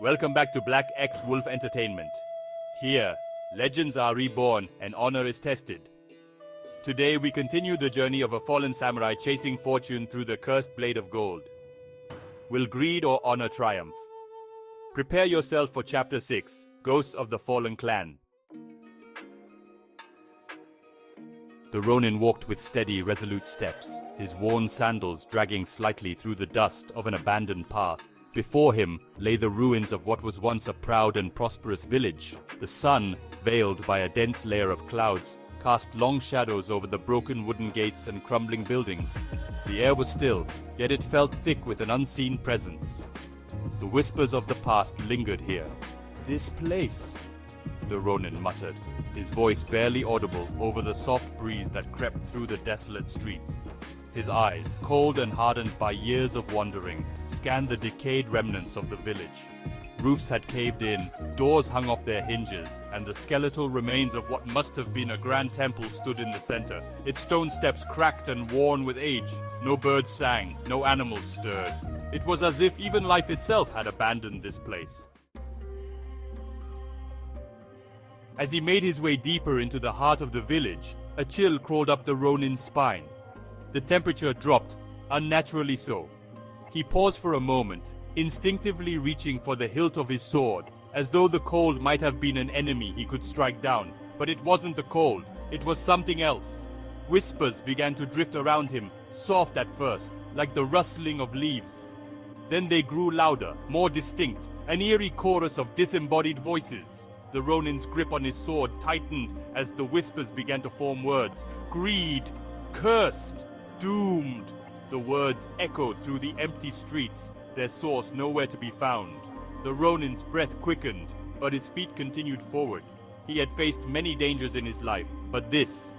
Welcome back to Black X Wolf Entertainment. Here, legends are reborn and honor is tested. Today we continue the journey of a fallen samurai chasing fortune through the cursed blade of gold. Will greed or honor triumph? Prepare yourself for Chapter 6, Ghosts of the Fallen Clan. The Ronin walked with steady, resolute steps, his worn sandals dragging slightly through the dust of an abandoned path. Before him lay the ruins of what was once a proud and prosperous village. The sun, veiled by a dense layer of clouds, cast long shadows over the broken wooden gates and crumbling buildings. The air was still, yet it felt thick with an unseen presence. The whispers of the past lingered here. "This place," the Ronin muttered, his voice barely audible over the soft breeze that crept through the desolate streets. His eyes, cold and hardened by years of wandering, scanned the decayed remnants of the village. Roofs had caved in, doors hung off their hinges, and the skeletal remains of what must have been a grand temple stood in the center, its stone steps cracked and worn with age. No birds sang, no animals stirred. It was as if even life itself had abandoned this place. As he made his way deeper into the heart of the village, a chill crawled up the Ronin's spine. The temperature dropped, unnaturally so. He paused for a moment, instinctively reaching for the hilt of his sword, as though the cold might have been an enemy he could strike down. But it wasn't the cold, it was something else. Whispers began to drift around him, soft at first, like the rustling of leaves. Then they grew louder, more distinct, an eerie chorus of disembodied voices. The Ronin's grip on his sword tightened as the whispers began to form words. Greed, cursed, doomed. The words echoed through the empty streets, their source nowhere to be found. The Ronin's breath quickened, but his feet continued forward. He had faced many dangers in his life, but this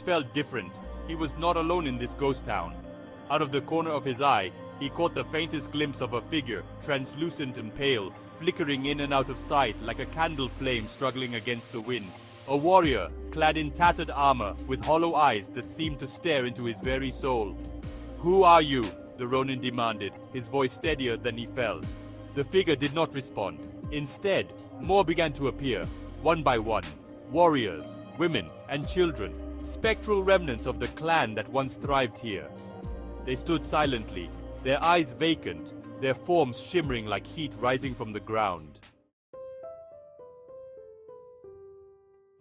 felt different. He was not alone in this ghost town. Out of the corner of his eye, he caught the faintest glimpse of a figure, translucent and pale, flickering in and out of sight like a candle flame struggling against the wind. A warrior, clad in tattered armor, with hollow eyes that seemed to stare into his very soul. "Who are you?" the Ronin demanded, his voice steadier than he felt. The figure did not respond. Instead, more began to appear, one by one. Warriors, women, and children, spectral remnants of the clan that once thrived here. They stood silently, their eyes vacant, their forms shimmering like heat rising from the ground.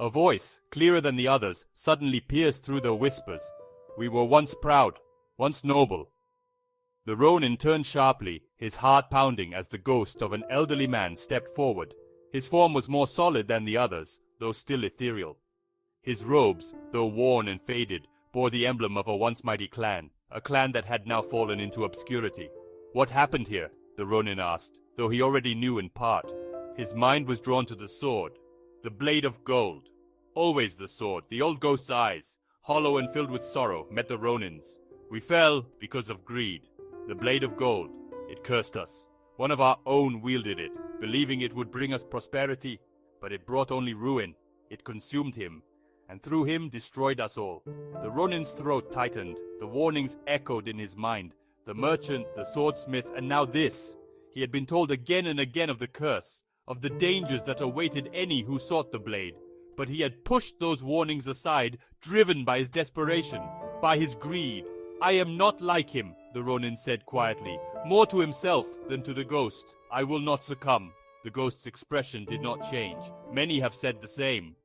A voice, clearer than the others, suddenly pierced through the whispers. "We were once proud, once noble." The Ronin turned sharply, his heart pounding as the ghost of an elderly man stepped forward. His form was more solid than the others, though still ethereal. His robes, though worn and faded, bore the emblem of a once mighty clan, a clan that had now fallen into obscurity. "What happened here?" the Ronin asked, though he already knew in part. His mind was drawn to the sword, the blade of gold. Always the sword, the old ghost's eyes, hollow and filled with sorrow, met the Ronin's. "We fell because of greed. The blade of gold, it cursed us. One of our own wielded it, believing it would bring us prosperity, but it brought only ruin. It consumed him, and through him destroyed us all." The Ronin's throat tightened, the warnings echoed in his mind. The merchant, the swordsmith, and now this. He had been told again and again of the curse, of the dangers that awaited any who sought the blade. But he had pushed those warnings aside, driven by his desperation, by his greed. "I am not like him," the Ronin said quietly, more to himself than to the ghost. "I will not succumb." The ghost's expression did not change. Many have said the same.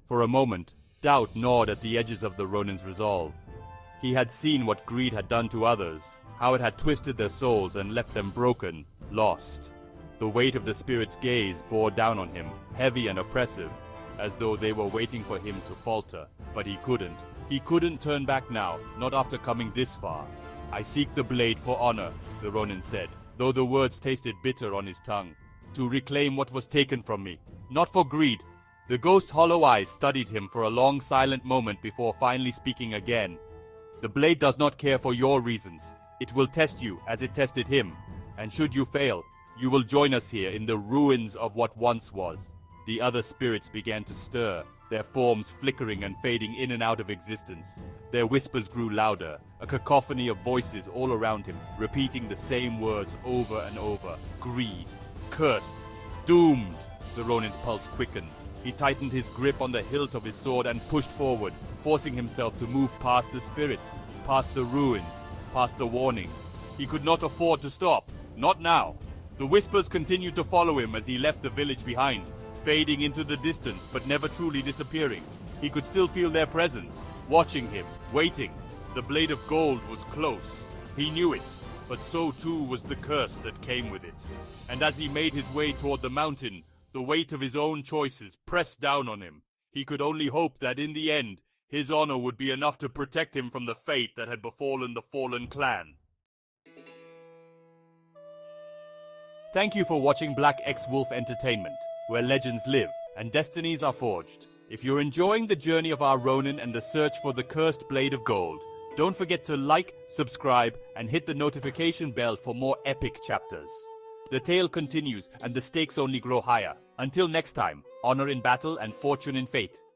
For a moment, doubt gnawed at the edges of the Ronin's resolve. He had seen what greed had done to others, how it had twisted their souls and left them broken, lost. The weight of the spirit's gaze bore down on him, heavy and oppressive, as though they were waiting for him to falter. But he couldn't. He couldn't turn back now, not after coming this far. "I seek the blade for honor," the Ronin said, though the words tasted bitter on his tongue. "To reclaim what was taken from me, not for greed." The ghost's hollow eyes studied him for a long silent moment before finally speaking again. "The blade does not care for your reasons. It will test you as it tested him, and should you fail, you will join us here in the ruins of what once was." The other spirits began to stir, their forms flickering and fading in and out of existence. Their whispers grew louder, a cacophony of voices all around him, repeating the same words over and over. Greed, cursed, doomed. The Ronin's pulse quickened. He tightened his grip on the hilt of his sword and pushed forward, forcing himself to move past the spirits, past the ruins, past the warnings. He could not afford to stop. Not now. The whispers continued to follow him as he left the village behind, fading into the distance but never truly disappearing. He could still feel their presence, watching him, waiting. The blade of gold was close. He knew it, but so too was the curse that came with it. And as he made his way toward the mountain, the weight of his own choices pressed down on him. He could only hope that in the end, his honor would be enough to protect him from the fate that had befallen the fallen clan. Thank you for watching Black X Wolf Entertainment, where legends live and destinies are forged. If you're enjoying the journey of our Ronin and the search for the cursed blade of gold, don't forget to like, subscribe, and hit the notification bell for more epic chapters. The tale continues and the stakes only grow higher. Until next time, honor in battle and fortune in fate.